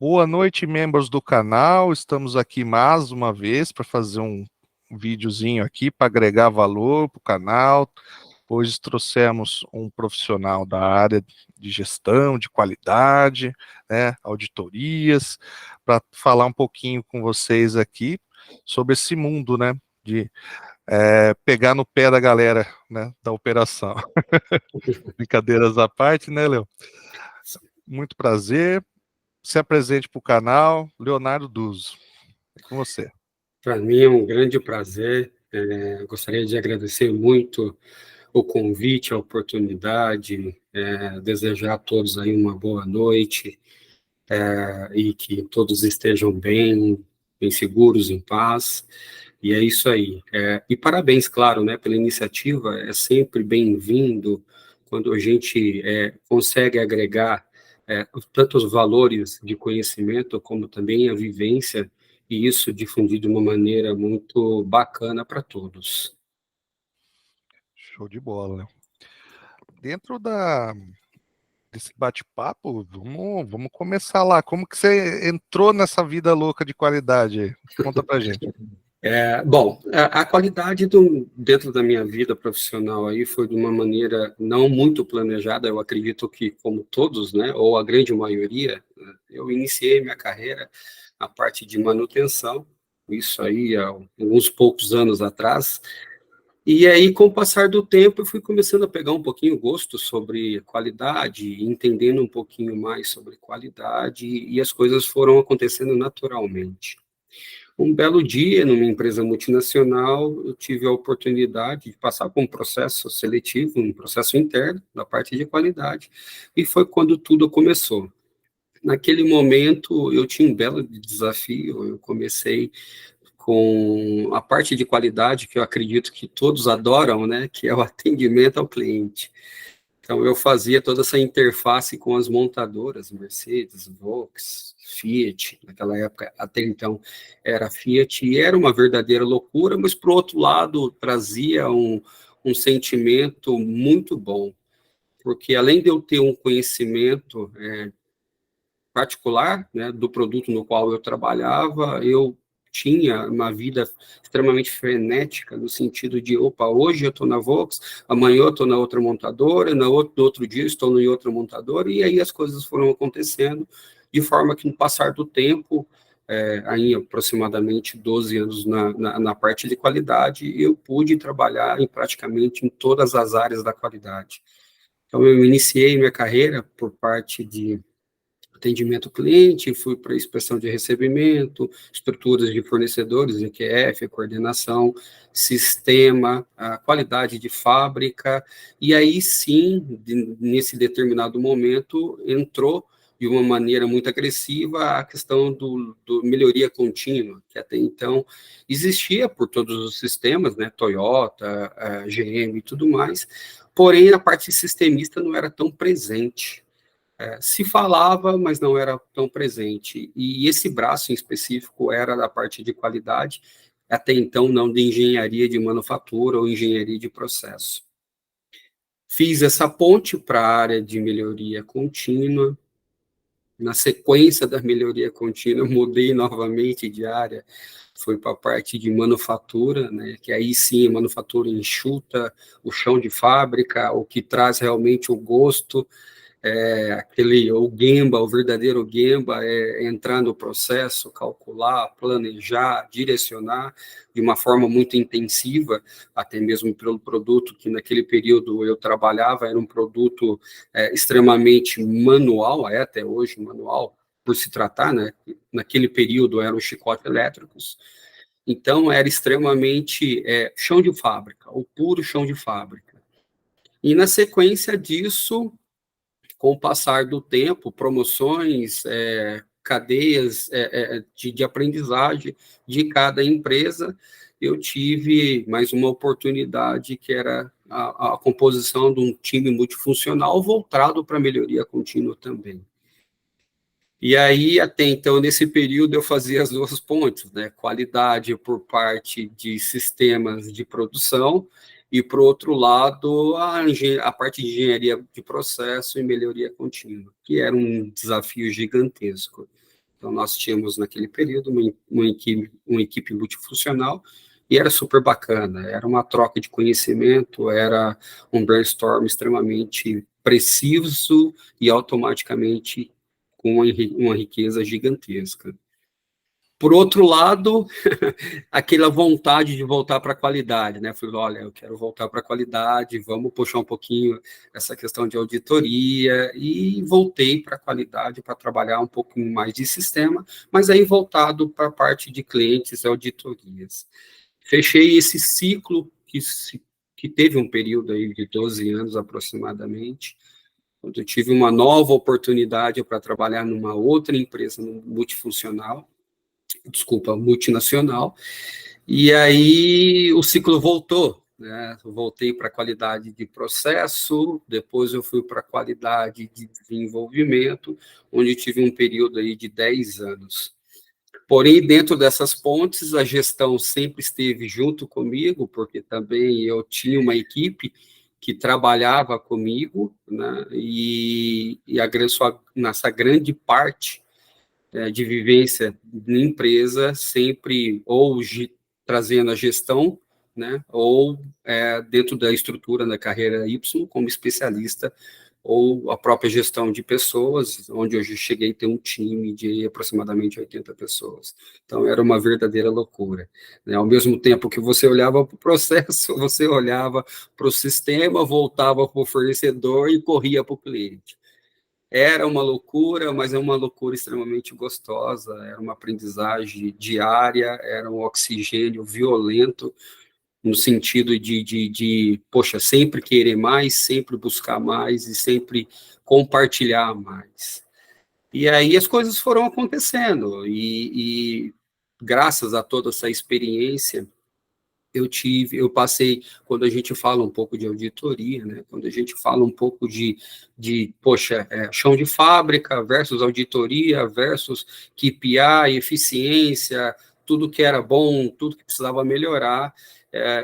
Boa noite, membros do canal. Estamos aqui mais uma vez para fazer um videozinho aqui para agregar valor para o canal. Hoje trouxemos um profissional da área de gestão, de qualidade, né, auditorias, para falar um pouquinho com vocês aqui sobre esse mundo, né, de pegar no pé da galera, né, da operação. Brincadeiras à parte, né, Léo? Muito prazer. Se apresente para o canal, Leonardo Duzo. É com você. Para mim é um grande prazer. Gostaria de agradecer muito o convite, a oportunidade, desejar a todos aí uma boa noite, e que todos estejam bem seguros, em paz. E é isso aí. E parabéns, claro, né, pela iniciativa. É sempre bem-vindo quando a gente consegue agregar tanto os valores de conhecimento como também a vivência, e isso difundir de uma maneira muito bacana para todos. Show de bola, Léo. Dentro desse bate-papo, vamos começar lá. Como que você entrou nessa vida louca de qualidade aí? Conta pra gente. Bom, a qualidade dentro da minha vida profissional aí foi de uma maneira não muito planejada. Eu acredito que, como todos, né, ou a grande maioria, eu iniciei minha carreira na parte de manutenção, isso aí há uns poucos anos atrás, e aí, com o passar do tempo, eu fui começando a pegar um pouquinho gosto sobre qualidade, entendendo um pouquinho mais sobre qualidade, e as coisas foram acontecendo naturalmente. Um belo dia, numa empresa multinacional, eu tive a oportunidade de passar por um processo seletivo, um processo interno da parte de qualidade, e foi quando tudo começou. Naquele momento, eu tinha um belo desafio. Eu comecei com a parte de qualidade que eu acredito que todos adoram, né, que é o atendimento ao cliente. Então, eu fazia toda essa interface com as montadoras, Mercedes, Volks, Fiat, naquela época, até então, era Fiat, e era uma verdadeira loucura, mas, por outro lado, trazia um sentimento muito bom, porque, além de eu ter um conhecimento particular, né, do produto no qual eu trabalhava, eu tinha uma vida extremamente frenética, no sentido de, opa, hoje eu estou na Volks, amanhã eu estou na outra montadora, no outro dia eu estou em outra montadora, e aí as coisas foram acontecendo, de forma que, no passar do tempo, aí aproximadamente 12 anos na parte de qualidade, eu pude trabalhar praticamente em todas as áreas da qualidade. Então, eu iniciei minha carreira por parte de atendimento ao cliente, fui para inspeção de recebimento, estruturas de fornecedores, EQF, coordenação, sistema, a qualidade de fábrica, e aí sim, nesse determinado momento, entrou de uma maneira muito agressiva a questão do melhoria contínua, que até então existia por todos os sistemas, né, Toyota, GM e tudo mais, porém a parte sistemista não era tão presente. Se falava, mas não era tão presente. E esse braço em específico era da parte de qualidade, até então não de engenharia de manufatura ou engenharia de processo. Fiz essa ponte para a área de melhoria contínua. Na sequência da melhoria contínua, mudei novamente de área, fui para a parte de manufatura, né, que aí sim, manufatura enxuta, o chão de fábrica, o que traz realmente o gosto, o Gemba, o verdadeiro Gemba, é entrar no processo, calcular, planejar, direcionar de uma forma muito intensiva, até mesmo pelo produto que naquele período eu trabalhava, era um produto extremamente manual, até hoje manual, por se tratar, né? Naquele período eram chicotes elétricos, então era extremamente chão de fábrica, o puro chão de fábrica. E na sequência disso, com o passar do tempo, promoções, cadeias de aprendizagem de cada empresa, eu tive mais uma oportunidade, que era a composição de um time multifuncional voltado para melhoria contínua também. E aí, até então, nesse período, eu fazia as duas pontes, né? Qualidade por parte de sistemas de produção e, por outro lado, a parte de engenharia de processo e melhoria contínua, que era um desafio gigantesco. Então, nós tínhamos, naquele período, uma equipe multifuncional, e era super bacana, era uma troca de conhecimento, era um brainstorm extremamente preciso e automaticamente com uma riqueza gigantesca. Por outro lado, aquela vontade de voltar para a qualidade, né? Falei, olha, eu quero voltar para a qualidade, vamos puxar um pouquinho essa questão de auditoria, e voltei para a qualidade para trabalhar um pouquinho mais de sistema, mas aí voltado para a parte de clientes e auditorias. Fechei esse ciclo que teve um período aí de 12 anos aproximadamente, quando eu tive uma nova oportunidade para trabalhar numa outra empresa multifuncional, multinacional, e aí o ciclo voltou, né? Eu voltei para a qualidade de processo, depois eu fui para a qualidade de desenvolvimento, onde tive um período aí de 10 anos. Porém, dentro dessas pontes, a gestão sempre esteve junto comigo, porque também eu tinha uma equipe que trabalhava comigo, né? E agressou nessa grande parte de vivência na empresa, sempre ou trazendo a gestão, né, ou dentro da estrutura da carreira Y, como especialista, ou a própria gestão de pessoas, onde eu cheguei a ter um time de aproximadamente 80 pessoas. Então, era uma verdadeira loucura, né? Ao mesmo tempo que você olhava para o processo, você olhava para o sistema, voltava para o fornecedor e corria para o cliente. Era uma loucura, mas é uma loucura extremamente gostosa, era uma aprendizagem diária, era um oxigênio violento, no sentido poxa, sempre querer mais, sempre buscar mais e sempre compartilhar mais. E aí as coisas foram acontecendo, e graças a toda essa experiência, eu passei, quando a gente fala um pouco de auditoria, né, quando a gente fala um pouco poxa, chão de fábrica versus auditoria versus KPI, eficiência, tudo que era bom, tudo que precisava melhorar,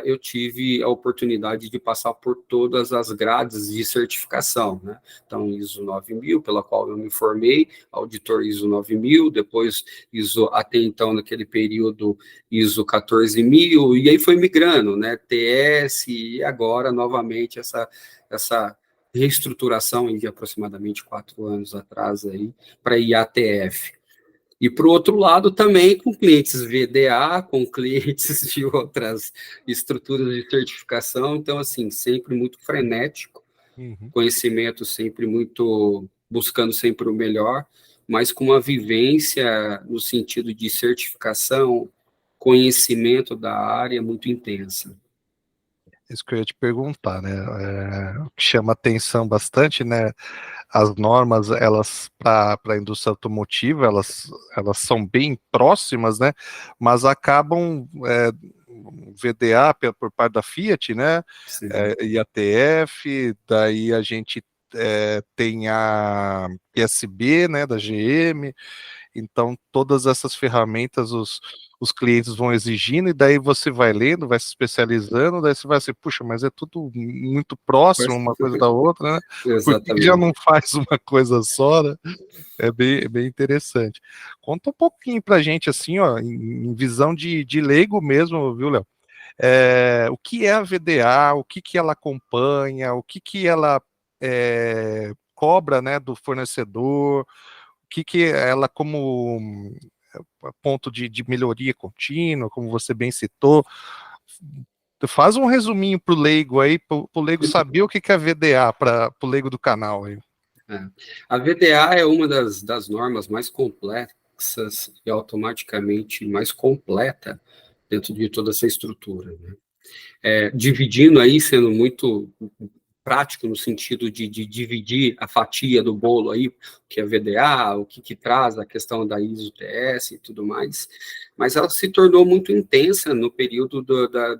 eu tive a oportunidade de passar por todas as grades de certificação, né? Então, ISO 9000, pela qual eu me formei, auditor ISO 9000, depois ISO, até então, naquele período, ISO 14000, e aí foi migrando, né? TS, e agora, novamente, essa reestruturação de aproximadamente 4 anos atrás aí, para IATF. E, por outro lado, também com clientes VDA, com clientes de outras estruturas de certificação, então, assim, sempre muito frenético, conhecimento sempre muito, buscando sempre o melhor, mas com uma vivência no sentido de certificação, conhecimento da área muito intensa. Isso que eu ia te perguntar, né? O que chama atenção bastante, né? As normas, elas para a indústria automotiva, elas são bem próximas, né? Mas acabam VDA por parte da Fiat, né? IATF, daí a gente tem a PSB, né? Da GM. Então, todas essas ferramentas os clientes vão exigindo, e daí você vai lendo, vai se especializando, daí você vai assim, puxa, mas é tudo muito próximo uma coisa da outra, né? Por que já não faz uma coisa só, né? É bem interessante. Conta um pouquinho pra gente, assim, ó, em visão de leigo mesmo, viu, Léo? O que é a VDA, o que ela acompanha, o que ela cobra, né, do fornecedor, o que ela, como ponto de melhoria contínua, como você bem citou. Faz um resuminho para o leigo aí, para o leigo saber o que é a VDA, para o leigo do canal aí. A VDA é uma das normas mais complexas e automaticamente mais completa dentro de toda essa estrutura, né? Dividindo aí, sendo muito prático no sentido de dividir a fatia do bolo aí, que é a VDA, o que traz a questão da ISO-TS e tudo mais, mas ela se tornou muito intensa no período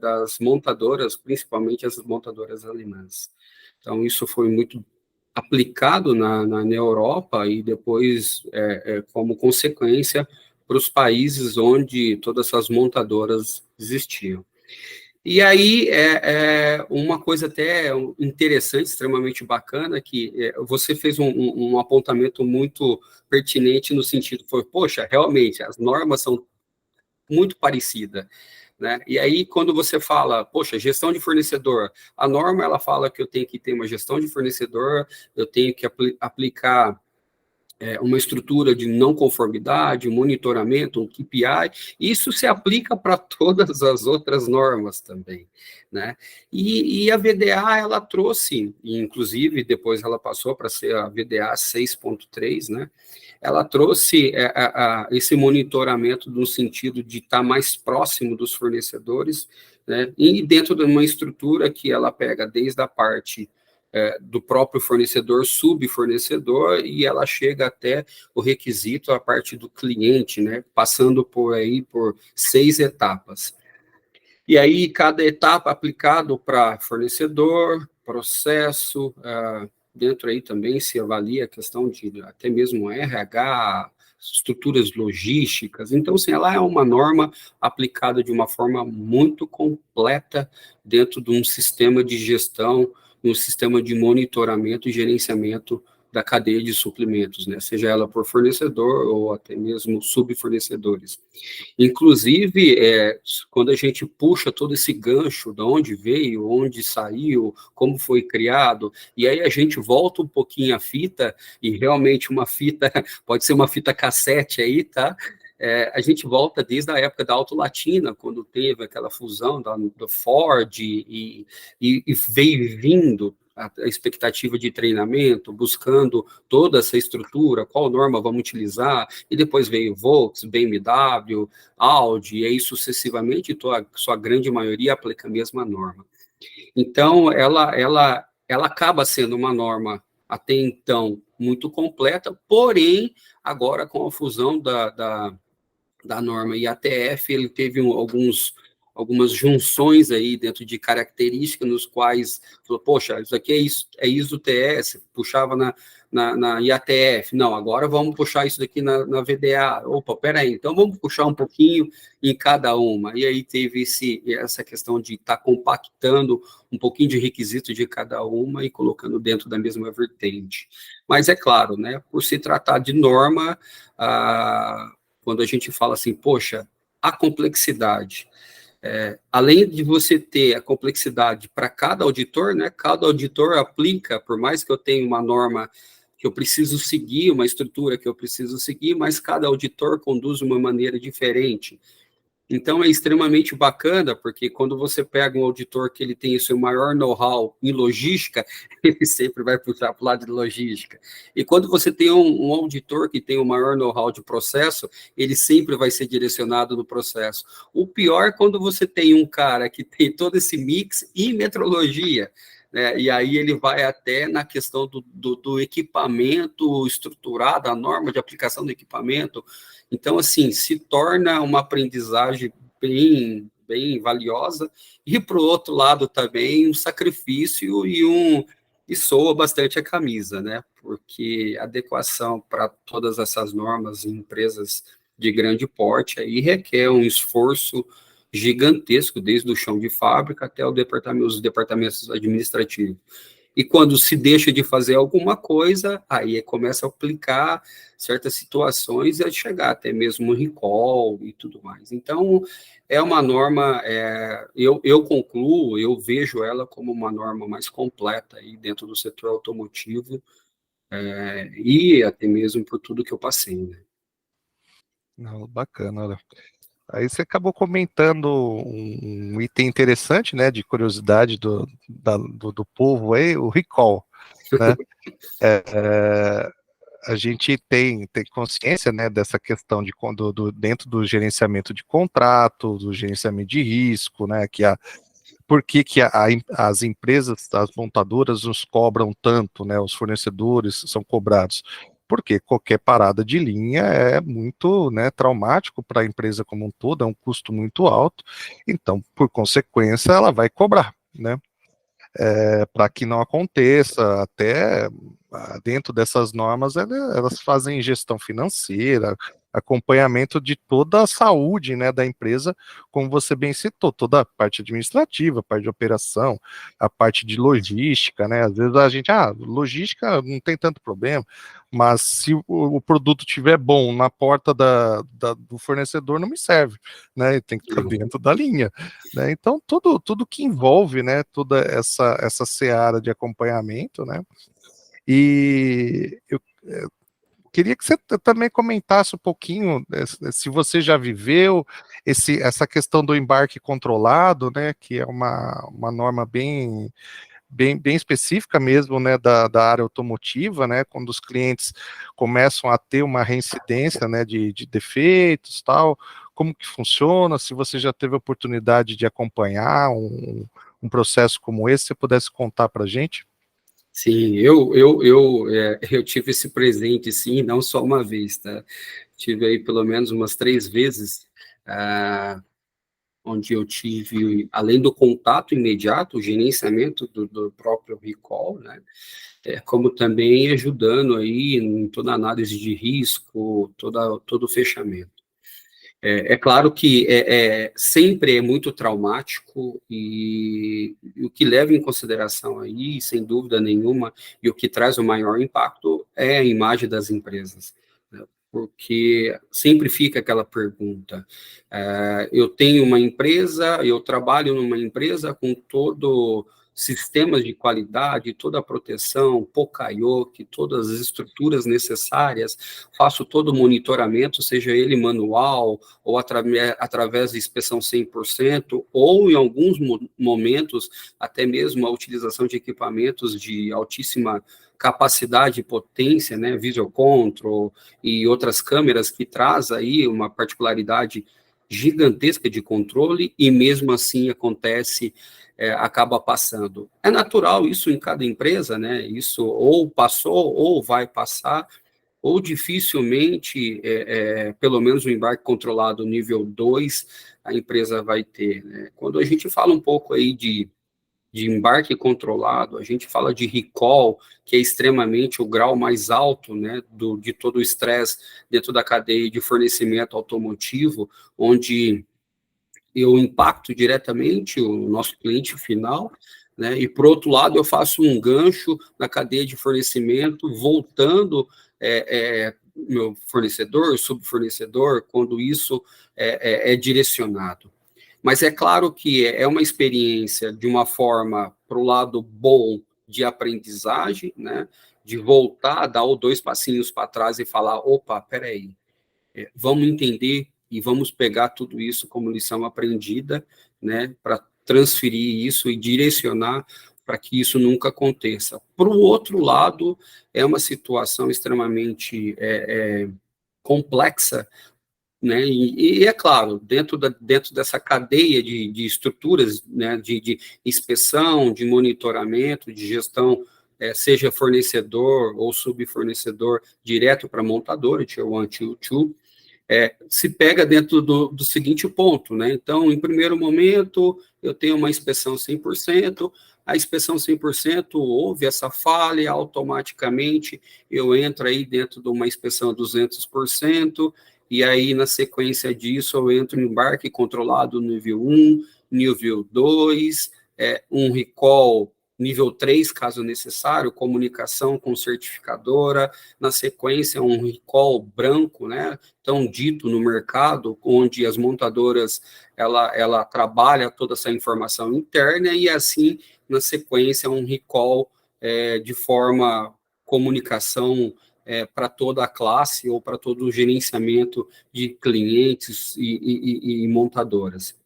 das montadoras, principalmente as montadoras alemãs. Então, isso foi muito aplicado na Europa e depois, como consequência, para os países onde todas essas montadoras existiam. E aí, uma coisa até interessante, extremamente bacana, que você fez um apontamento muito pertinente no sentido, foi, poxa, realmente, as normas são muito parecidas, né? E aí, quando você fala, poxa, gestão de fornecedor, a norma, ela fala que eu tenho que ter uma gestão de fornecedor, eu tenho que aplicar uma estrutura de não conformidade, um monitoramento, um KPI, isso se aplica para todas as outras normas também, né? E a VDA, ela trouxe, inclusive depois ela passou para ser a VDA 6.3, né? Ela trouxe esse monitoramento no sentido de estar mais próximo dos fornecedores, né? E dentro de uma estrutura que ela pega desde a parte do próprio fornecedor, subfornecedor, e ela chega até o requisito a parte do cliente, né, passando por 6 etapas. E aí, cada etapa aplicado para fornecedor, processo, dentro aí também se avalia a questão de até mesmo RH, estruturas logísticas. Então, assim, ela é uma norma aplicada de uma forma muito completa dentro de um sistema de gestão, um sistema de monitoramento e gerenciamento da cadeia de suprimentos, né? Seja ela por fornecedor ou até mesmo subfornecedores. Inclusive, quando a gente puxa todo esse gancho, de onde veio, onde saiu, como foi criado, e aí a gente volta um pouquinho a fita, e realmente uma fita, pode ser uma fita cassete aí, tá? A gente volta desde a época da Auto Latina, quando teve aquela fusão do Ford e veio vindo a expectativa de treinamento, buscando toda essa estrutura, qual norma vamos utilizar, e depois veio Volkswagen, BMW, Audi, e aí sucessivamente, sua grande maioria aplica a mesma norma. Então, ela acaba sendo uma norma, até então, muito completa, porém, agora com a fusão da norma IATF, ele teve algumas junções aí dentro de características nos quais falou, poxa, isso aqui é ISO TS, puxava na IATF, não, agora vamos puxar isso daqui na VDA, opa, peraí, então vamos puxar um pouquinho em cada uma, e aí teve essa questão de estar compactando um pouquinho de requisito de cada uma e colocando dentro da mesma vertente. Mas é claro, né, por se tratar de norma, quando a gente fala assim, poxa, a complexidade, além de você ter a complexidade para cada auditor, né, cada auditor aplica, por mais que eu tenha uma norma que eu preciso seguir, uma estrutura que eu preciso seguir, mas cada auditor conduz de uma maneira diferente. Então, é extremamente bacana, porque quando você pega um auditor que ele tem o seu maior know-how em logística, ele sempre vai puxar para o lado de logística. E quando você tem um auditor que tem o maior know-how de processo, ele sempre vai ser direcionado no processo. O pior é quando você tem um cara que tem todo esse mix e metrologia, né? E aí ele vai até na questão do equipamento estruturado, a norma de aplicação do equipamento. Então, assim, se torna uma aprendizagem bem valiosa, e, para o outro lado, também um sacrifício e soa bastante a camisa, né? Porque a adequação para todas essas normas em empresas de grande porte aí requer um esforço gigantesco, desde o chão de fábrica até os departamentos administrativos. E quando se deixa de fazer alguma coisa, aí começa a aplicar certas situações e a chegar até mesmo recall e tudo mais. Então, é uma norma, eu concluo, eu vejo ela como uma norma mais completa aí dentro do setor automotivo, e até mesmo por tudo que eu passei, né? Não, bacana, olha. Aí você acabou comentando um item interessante, né, de curiosidade do povo aí, o recall, né? A gente tem consciência, né, dessa questão de quando dentro do gerenciamento de contrato, do gerenciamento de risco, né, por que as empresas, as montadoras nos cobram tanto, né, os fornecedores são cobrados? Porque qualquer parada de linha é muito, né, traumático para a empresa como um todo, é um custo muito alto, então, por consequência, ela vai cobrar, né? Para que não aconteça, até dentro dessas normas, elas fazem gestão financeira, acompanhamento de toda a saúde, né, da empresa, como você bem citou, toda a parte administrativa, a parte de operação, a parte de logística, né, às vezes a gente, logística não tem tanto problema, mas se o produto estiver bom na porta do fornecedor, não me serve, né, tem que estar dentro da linha, né, então tudo que envolve, né, toda essa seara de acompanhamento, né, e eu queria que você também comentasse um pouquinho, se você já viveu essa questão do embarque controlado, né, que é uma norma bem específica mesmo, né, da área automotiva, né, quando os clientes começam a ter uma reincidência, né, de defeitos, tal, como que funciona, se você já teve a oportunidade de acompanhar um processo como esse, se você pudesse contar para a gente? Sim, eu tive esse presente, sim, não só uma vez, tá? Tive aí pelo menos umas 3 vezes, onde eu tive, além do contato imediato, o gerenciamento do próprio recall, né? Como também ajudando aí em toda a análise de risco, todo o fechamento. É claro que sempre é muito traumático e o que leva em consideração aí, sem dúvida nenhuma, e o que traz o maior impacto é a imagem das empresas, né? Porque sempre fica aquela pergunta, eu tenho uma empresa, eu trabalho numa empresa com todo sistemas de qualidade, toda a proteção, Poka-Yoke, todas as estruturas necessárias, faço todo o monitoramento, seja ele manual, ou através de inspeção 100%, ou em alguns momentos, até mesmo a utilização de equipamentos de altíssima capacidade e potência, né, Visual Control e outras câmeras que traz aí uma particularidade gigantesca de controle, e mesmo assim acontece, acaba passando. É natural isso em cada empresa, né, isso ou passou ou vai passar, ou dificilmente, pelo menos o embarque controlado nível 2, a empresa vai ter, né? Quando a gente fala um pouco aí de embarque controlado, a gente fala de recall, que é extremamente o grau mais alto, né, de todo o estresse dentro da cadeia de fornecimento automotivo, onde eu impacto diretamente o nosso cliente final, né? E, por outro lado, eu faço um gancho na cadeia de fornecimento, voltando meu fornecedor, subfornecedor, quando isso é direcionado. Mas é claro que é uma experiência de uma forma para o lado bom de aprendizagem, né? De voltar, dar o 2 passinhos para trás e falar, opa, peraí, vamos entender e vamos pegar tudo isso como lição aprendida, né, para transferir isso e direcionar para que isso nunca aconteça. Por outro lado, é uma situação extremamente complexa, né, e é claro, dentro dessa cadeia de estruturas, né, de inspeção, de monitoramento, de gestão, seja fornecedor ou subfornecedor, direto para a montadora, Tier 1, Tier 2, se pega dentro do seguinte ponto, né? Então, em primeiro momento, eu tenho uma inspeção 100%, a inspeção 100% houve essa falha, automaticamente eu entro aí dentro de uma inspeção 200%, e aí, na sequência disso, eu entro em embarque controlado nível 1, nível 2, um recall nível 3, caso necessário, comunicação com certificadora, na sequência, um recall branco, né? Tão dito no mercado, onde as montadoras, ela trabalha toda essa informação interna, e assim, na sequência, um recall de forma comunicação para toda a classe ou para todo o gerenciamento de clientes e montadoras.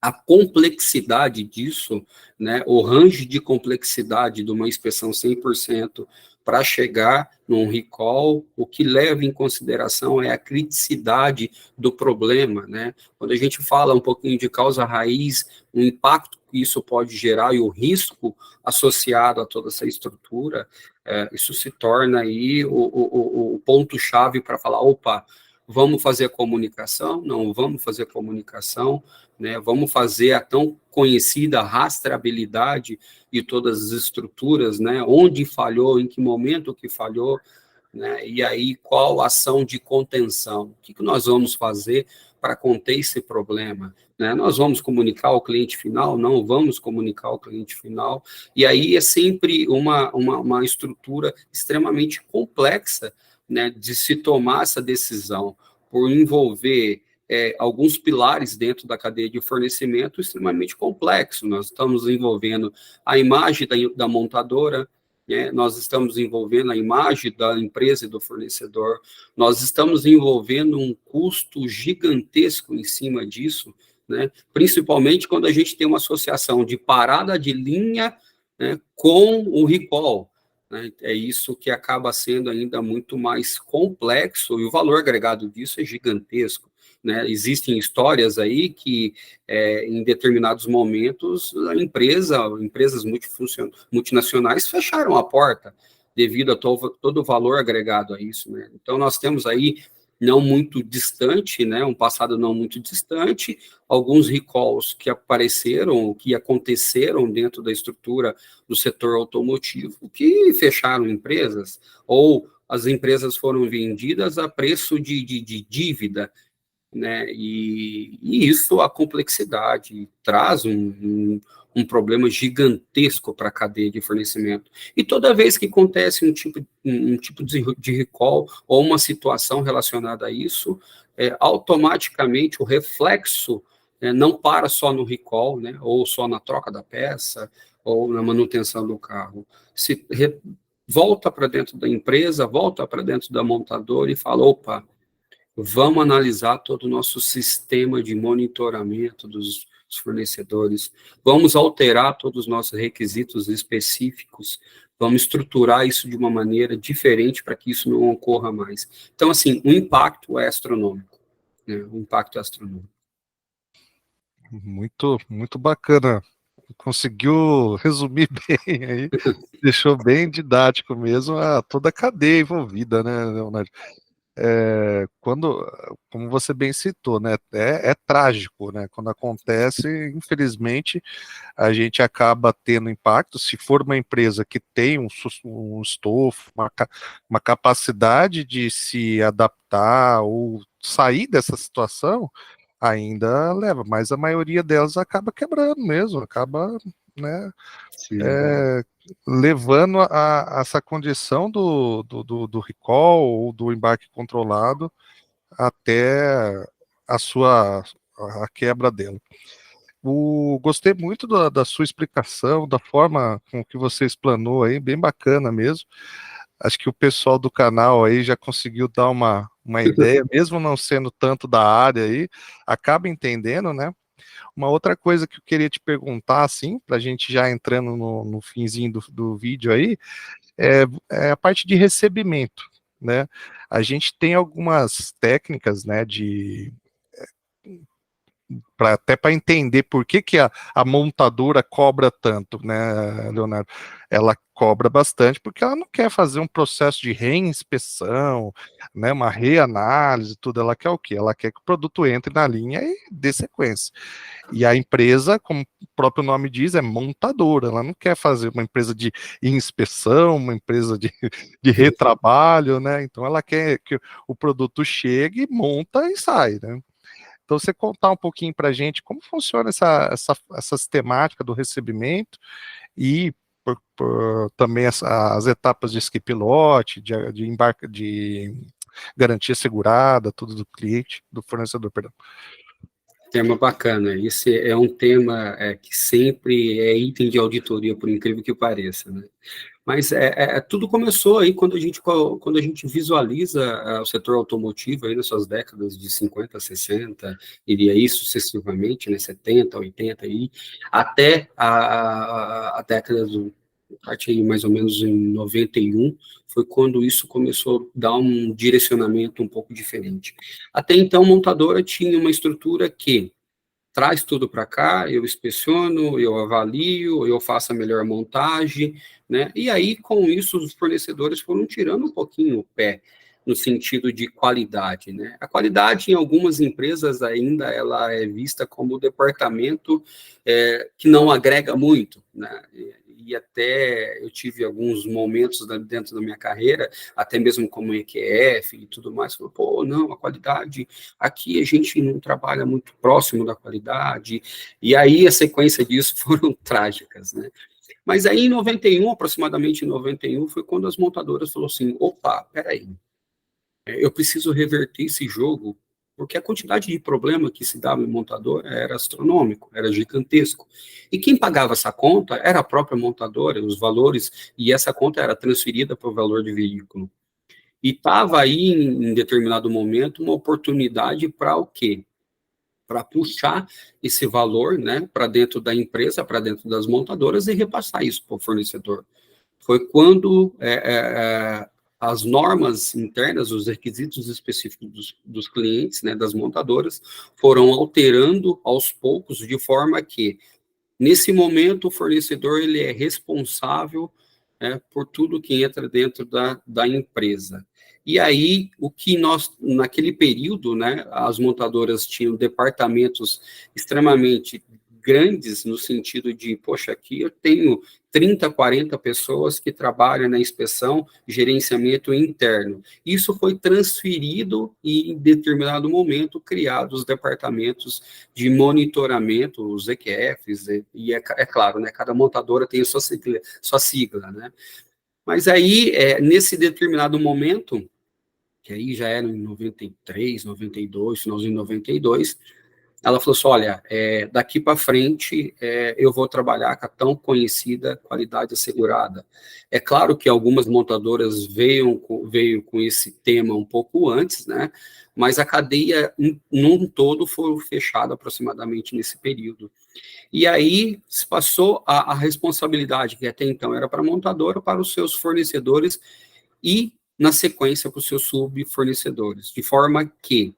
A complexidade disso, né, o range de complexidade de uma inspeção 100% para chegar num recall, o que leva em consideração é a criticidade do problema, né? Quando a gente fala um pouquinho de causa raiz, o impacto que isso pode gerar e o risco associado a toda essa estrutura, isso se torna aí o ponto-chave para falar, opa, vamos fazer comunicação? Não vamos fazer comunicação, né? Vamos fazer a tão conhecida rastreabilidade de todas as estruturas, né? Onde falhou, em que momento que falhou, né? E aí, qual a ação de contenção? O que nós vamos fazer para conter esse problema? Né? Nós vamos comunicar ao cliente final? Não vamos comunicar ao cliente final? E aí é sempre uma estrutura extremamente complexa, né, de se tomar essa decisão, por envolver alguns pilares dentro da cadeia de fornecimento extremamente complexo. Nós estamos envolvendo a imagem da montadora, né? Nós estamos envolvendo a imagem da empresa e do fornecedor, nós estamos envolvendo um custo gigantesco em cima disso, né? Principalmente quando a gente tem uma associação de parada de linha, né, com o recall. Né? É isso que acaba sendo ainda muito mais complexo, e o valor agregado disso é gigantesco. Né? Existem histórias aí que, em determinados momentos, empresas multinacionais fecharam a porta devido a todo o valor agregado a isso. Né? Então, nós temos aí, não muito distante, né, um passado não muito distante, alguns recalls que apareceram, que aconteceram dentro da estrutura do setor automotivo, que fecharam empresas, ou as empresas foram vendidas a preço de dívida, né? E isso, a complexidade, traz um problema gigantesco para a cadeia de fornecimento. E toda vez que acontece um tipo de recall ou uma situação relacionada a isso, automaticamente o reflexo não para só no recall, né, ou só na troca da peça, ou na manutenção do carro. Volta para dentro da empresa, volta para dentro da montadora e fala, opa, vamos analisar todo o nosso sistema de monitoramento dos fornecedores, vamos alterar todos os nossos requisitos específicos, vamos estruturar isso de uma maneira diferente para que isso não ocorra mais. Então, assim, o impacto é astronômico, né? O impacto é astronômico. Muito, muito bacana. Conseguiu resumir bem aí, deixou bem didático mesmo toda a cadeia envolvida, né, Leonardo? Como você bem citou, né, é trágico, né, quando acontece, infelizmente, a gente acaba tendo impacto. Se for uma empresa que tem um estofo, uma capacidade de se adaptar ou sair dessa situação, ainda leva, mas a maioria delas acaba quebrando mesmo, acaba, né, levando a essa condição do recall ou do embarque controlado até a quebra dela. Gostei muito da sua explicação, da forma com que você explanou aí, bem bacana mesmo. Acho que o pessoal do canal aí já conseguiu dar uma ideia, mesmo não sendo tanto da área aí, acaba entendendo, né? Uma outra coisa que eu queria te perguntar, assim, para a gente já entrando no finzinho do vídeo aí, é a parte de recebimento, né? A gente tem algumas técnicas, né, até para entender por que a montadora cobra tanto, né, Leonardo? Ela cobra bastante porque ela não quer fazer um processo de reinspeção, né, uma reanálise, tudo. Ela quer o quê? Ela quer que o produto entre na linha e dê sequência. E a empresa, como o próprio nome diz, é montadora. Ela não quer fazer uma empresa de inspeção, uma empresa de retrabalho, né? Então ela quer que o produto chegue, monta e sai, né? Então, você contar um pouquinho para a gente como funciona essa sistemática do recebimento e também as etapas de skip lot, de embarque, de garantia segurada, tudo do cliente, do fornecedor, perdão. Tema bacana. Esse é um tema que sempre é item de auditoria, por incrível que pareça, né? Mas tudo começou aí quando a gente visualiza o setor automotivo aí nas suas décadas de 50, 60, iria aí sucessivamente, né, 70, 80, aí, até a década parte aí mais ou menos em 91, foi quando isso começou a dar um direcionamento um pouco diferente. Até então, a montadora tinha uma estrutura que traz tudo para cá, eu inspeciono, eu avalio, eu faço a melhor montagem, né? E aí, com isso, os fornecedores foram tirando um pouquinho o pé no sentido de qualidade, né? A qualidade, em algumas empresas, ainda ela é vista como o departamento que não agrega muito, né? e até eu tive alguns momentos dentro da minha carreira, até mesmo como EQF e tudo mais, falou, pô, não, a qualidade, aqui a gente não trabalha muito próximo da qualidade, e aí a sequência disso foram trágicas, né? Mas aí em 91, aproximadamente em 91, foi quando as montadoras falaram assim, opa, peraí, eu preciso reverter esse jogo, porque a quantidade de problema que se dava em montador era astronômico, era gigantesco. E quem pagava essa conta era a própria montadora, os valores, e essa conta era transferida para o valor de veículo. E estava aí, em determinado momento, uma oportunidade para o quê? Para puxar esse valor, né, para dentro da empresa, para dentro das montadoras e repassar isso para o fornecedor. Foi quando as normas internas, os requisitos específicos dos clientes, né, das montadoras, foram alterando aos poucos, de forma que, nesse momento, o fornecedor ele é responsável, né, por tudo que entra dentro da empresa. E aí, o que nós, naquele período, né, as montadoras tinham departamentos extremamente grandes, no sentido de, poxa, aqui eu tenho 30, 40 pessoas que trabalham na inspeção, gerenciamento interno. Isso foi transferido e, em determinado momento, criados os departamentos de monitoramento, os EQFs, e é claro, né, cada montadora tem sua sigla, né? Mas aí, nesse determinado momento, que aí já era em 93, 92, finalzinho de 92, ela falou assim, olha, daqui para frente eu vou trabalhar com a tão conhecida qualidade assegurada. É claro que algumas montadoras veio com esse tema um pouco antes, né? Mas a cadeia num todo foi fechada aproximadamente nesse período. E aí se passou a responsabilidade, que até então era para a montadora, para os seus fornecedores e, na sequência, para os seus subfornecedores, de forma que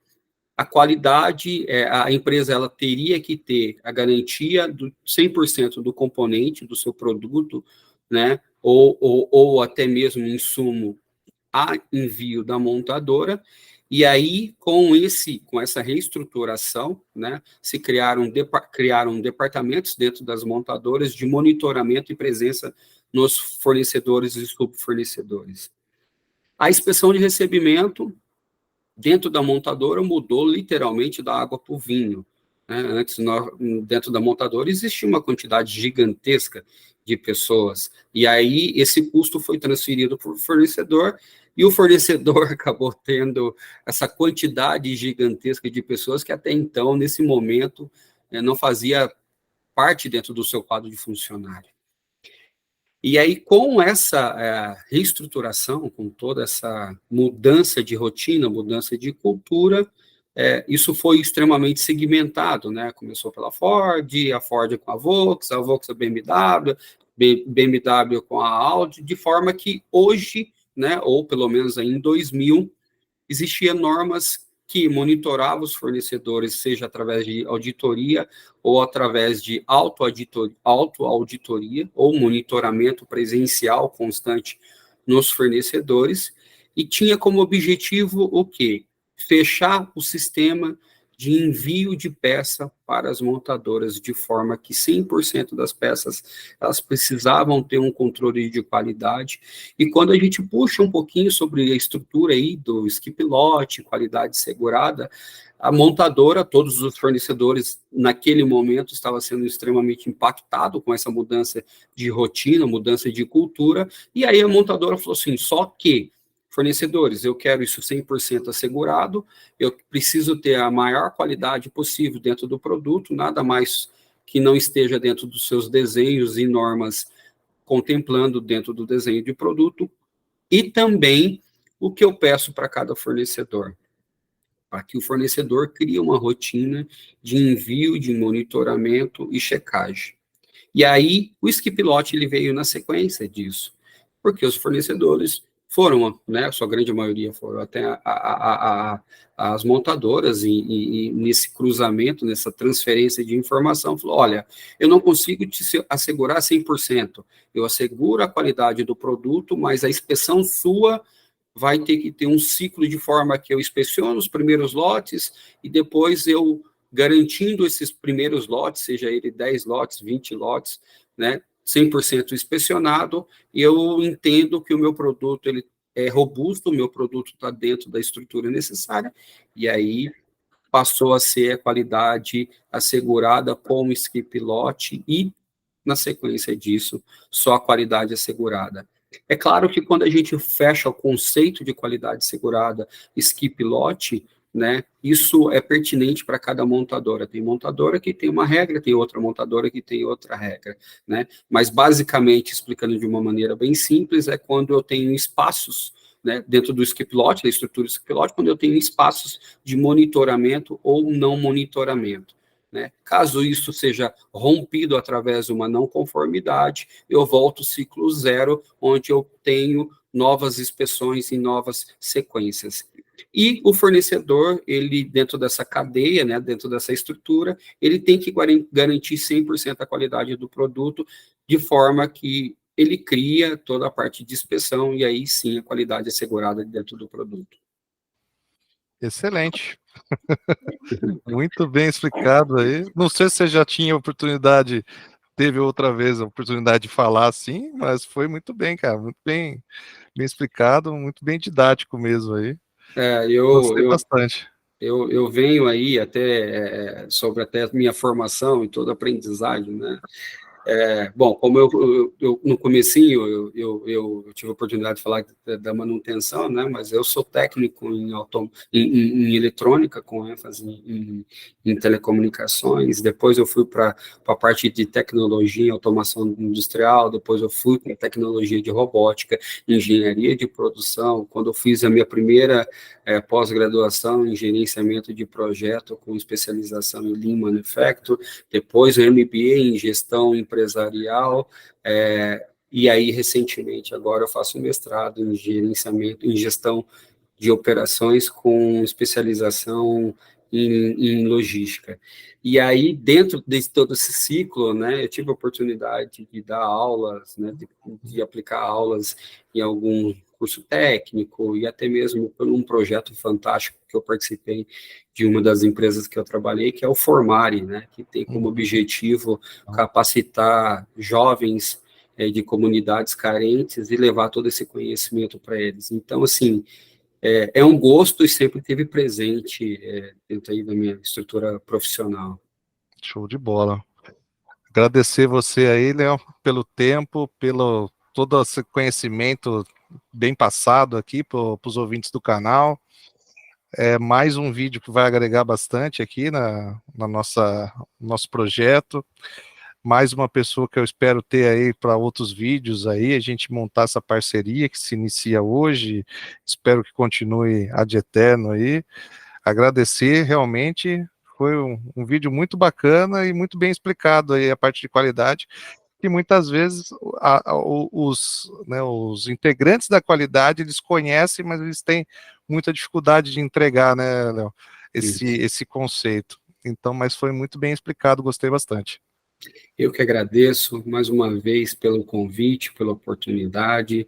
a qualidade, a empresa ela teria que ter a garantia do 100% do componente do seu produto, né, ou até mesmo insumo a envio da montadora, e aí, com essa reestruturação, né, se criaram departamentos dentro das montadoras de monitoramento e presença nos fornecedores e subfornecedores. A inspeção de recebimento dentro da montadora mudou literalmente da água para o vinho. Né? Antes, dentro da montadora, existia uma quantidade gigantesca de pessoas, e aí esse custo foi transferido para o fornecedor, e o fornecedor acabou tendo essa quantidade gigantesca de pessoas que até então, nesse momento, não fazia parte dentro do seu quadro de funcionário. E aí, com essa reestruturação, com toda essa mudança de rotina, mudança de cultura, isso foi extremamente segmentado, né? Começou pela Ford, a Ford com a Volks a BMW, BMW com a Audi, de forma que hoje, né, ou pelo menos aí em 2000, existiam normas que monitoravam os fornecedores, seja através de auditoria ou através de autoauditoria ou monitoramento presencial constante nos fornecedores, e tinha como objetivo o quê? Fechar o sistema de envio de peça para as montadoras, de forma que 100% das peças, elas precisavam ter um controle de qualidade. E quando a gente puxa um pouquinho sobre a estrutura aí do skip lot, qualidade segurada, a montadora, todos os fornecedores, naquele momento, estavam sendo extremamente impactados com essa mudança de rotina, mudança de cultura, e aí a montadora falou assim, só que fornecedores, eu quero isso 100% assegurado, eu preciso ter a maior qualidade possível dentro do produto, nada mais que não esteja dentro dos seus desenhos e normas contemplando dentro do desenho de produto, e também o que eu peço para cada fornecedor, para que o fornecedor crie uma rotina de envio, de monitoramento e checagem. E aí, o skip lot ele veio na sequência disso, porque os fornecedores foram, né, a sua grande maioria foram até as montadoras, e nesse cruzamento, nessa transferência de informação, falou, olha, eu não consigo te assegurar 100%, eu asseguro a qualidade do produto, mas a inspeção sua vai ter que ter um ciclo de forma que eu inspeciono os primeiros lotes, e depois eu, garantindo esses primeiros lotes, seja ele 10 lotes, 20 lotes, né, 100% inspecionado, eu entendo que o meu produto ele é robusto, o meu produto está dentro da estrutura necessária, e aí passou a ser a qualidade assegurada com o skip lot e, na sequência disso, só a qualidade assegurada. É claro que quando a gente fecha o conceito de qualidade assegurada, skip lot, né, isso é pertinente para cada montadora. Tem montadora que tem uma regra, tem outra montadora que tem outra regra, né? Mas basicamente, explicando de uma maneira bem simples, é quando eu tenho espaços, né, dentro do skip lot, da estrutura skip lot, quando eu tenho espaços de monitoramento ou não monitoramento. Né? Caso isso seja rompido através de uma não conformidade, eu volto ao ciclo zero, onde eu tenho novas inspeções em novas sequências. E o fornecedor, ele dentro dessa cadeia, né, dentro dessa estrutura, ele tem que garantir 100% a qualidade do produto, de forma que ele cria toda a parte de inspeção, e aí sim a qualidade é assegurada dentro do produto. Excelente. Muito bem explicado aí. Não sei se você já tinha oportunidade, teve outra vez a oportunidade de falar assim, mas foi muito bem, cara. Muito bem, bem explicado, muito bem didático mesmo aí. Gostei bastante. Eu venho aí até sobre até a minha formação e toda a aprendizagem, né? Bom, como no comecinho eu tive a oportunidade de falar da manutenção, né? Mas eu sou técnico em eletrônica, com ênfase em telecomunicações. Depois eu fui para a parte de tecnologia, automação industrial. Depois eu fui para tecnologia de robótica, engenharia de produção. Quando eu fiz a minha primeira pós-graduação em gerenciamento de projeto com especialização em Lean Manufacturing, depois o MBA em gestão empresarial, e aí recentemente agora eu faço um mestrado em gerenciamento, em gestão de operações com especialização em logística. E aí, dentro de todo esse ciclo, né, eu tive a oportunidade de dar aulas, né, de aplicar aulas em algum curso técnico e até mesmo por um projeto fantástico que eu participei de uma das empresas que eu trabalhei, que é o Formare, né, que tem como objetivo capacitar jovens de comunidades carentes e levar todo esse conhecimento para eles. Então, assim, é um gosto e sempre teve presente dentro aí da minha estrutura profissional. Show de bola. Agradecer você aí, Léo, pelo tempo, pelo todo esse conhecimento bem passado aqui para os ouvintes do canal. É mais um vídeo que vai agregar bastante aqui na nosso projeto. Mais uma pessoa que eu espero ter aí para outros vídeos aí, a gente montar essa parceria que se inicia hoje. Espero que continue ad eterno aí. Agradecer, realmente foi um vídeo muito bacana e muito bem explicado aí a parte de qualidade, que muitas vezes os integrantes da qualidade, eles conhecem, mas eles têm muita dificuldade de entregar, né, Léo, esse conceito. Então, mas foi muito bem explicado, gostei bastante. Eu que agradeço mais uma vez pelo convite, pela oportunidade.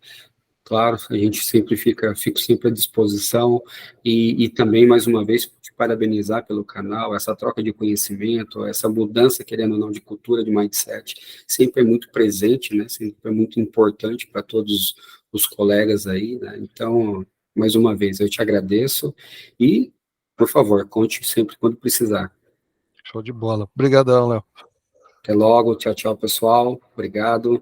Claro, a gente fico sempre à disposição e também, mais uma vez, te parabenizar pelo canal, essa troca de conhecimento, essa mudança, querendo ou não, de cultura, de mindset, sempre é muito presente, né? Sempre é muito importante para todos os colegas aí, né? Então, mais uma vez, eu te agradeço e, por favor, conte sempre quando precisar. Show de bola. Obrigadão, Léo. Até logo, tchau, tchau, pessoal. Obrigado.